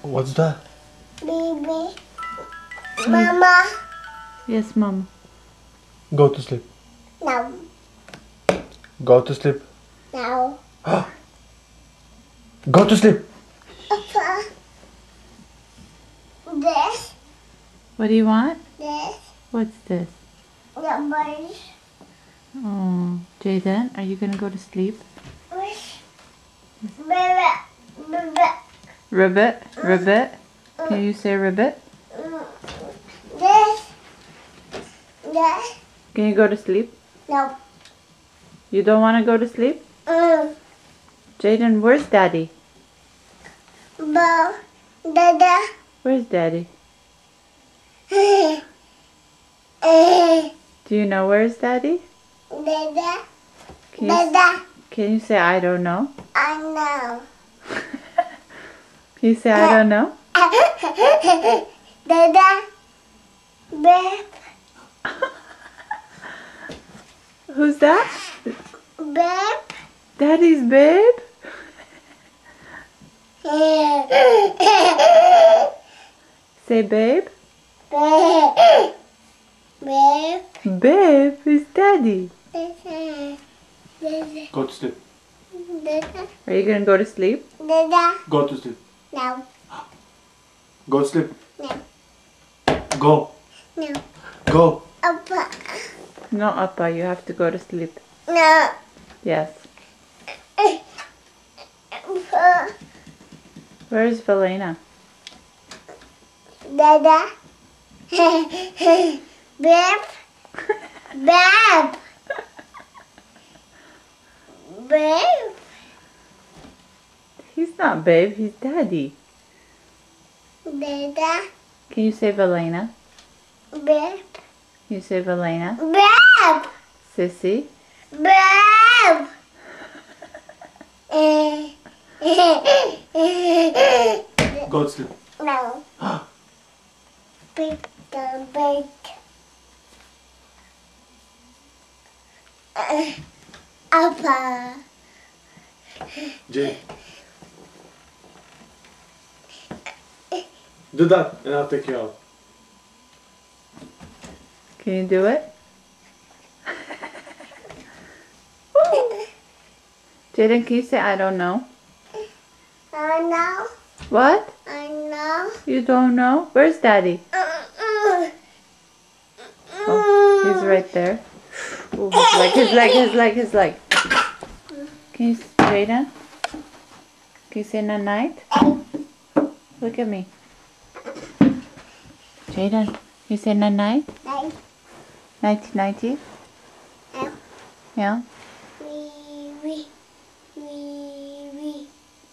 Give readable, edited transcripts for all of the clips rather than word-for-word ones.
What's that? Baby. Mama. Yes, Mama. Go to sleep. No. Go to sleep. No. Go to sleep. Papa. This. What do you want? This. What's this? Numbers. Oh, Jaden, are you gonna go to sleep? Baby. Baby. Ribbit, ribbit. Can you say ribbit? This. This. Can you go to sleep? No. You don't want to go to sleep? Jaden, where's Daddy? Bo. Dada. Where's Daddy? Do you know where's Daddy? Dada. Can you, Dada. can you say I don't know? I know. Can you say I don't know? Dada. Babe. Who's that? Babe. Daddy's babe? Say babe. Babe. Babe. Babe is Daddy. Dada. Go to sleep. Dada. Are you gonna go to sleep? Dada. Go to sleep. No. Go to sleep. No. Go. No. Go. Papa. No, Appa, you have to go to sleep. No. Yes. Papa. Where's Valena? Dada. Babe. Babe. Babe. He's not babe, he's Daddy. Dada. Can you say Valena? Babe. Can you say Valena? Babe. Sissy? Babe. Go to sleep. No. Big the big. Appa. Jay. Do that and I'll take you out. Can you do it? Jaden, can you say I don't know? I know. What? I know. You don't know? Where's Daddy? Oh, he's right there. Ooh, his leg. Can you, Jaden? Can you say night? Look at me. Jaden, you say night? Night. Nighty? Yeah. Yeah? Wee.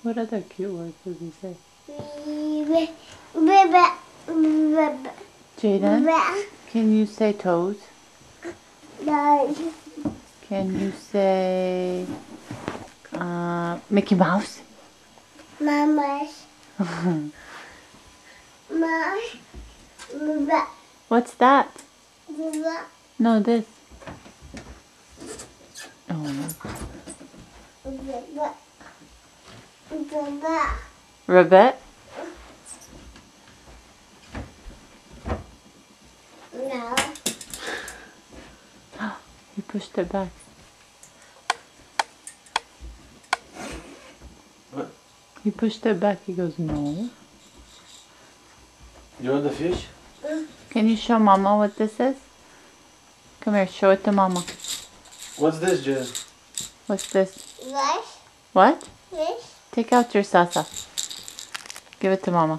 What other cute words does he say? Wee. Jaden, can you say toes? No. Can you say Mickey Mouse? Mama's. What's that? No, this. Oh. Ribbit? No. He pushed it back. What? He pushed it back. He goes, no. You want the fish? Can you show Mama what this is? Come here, show it to Mama. What's this, Jay? What's this? Rice. What? Fish. Take out your salsa. Give it to Mama.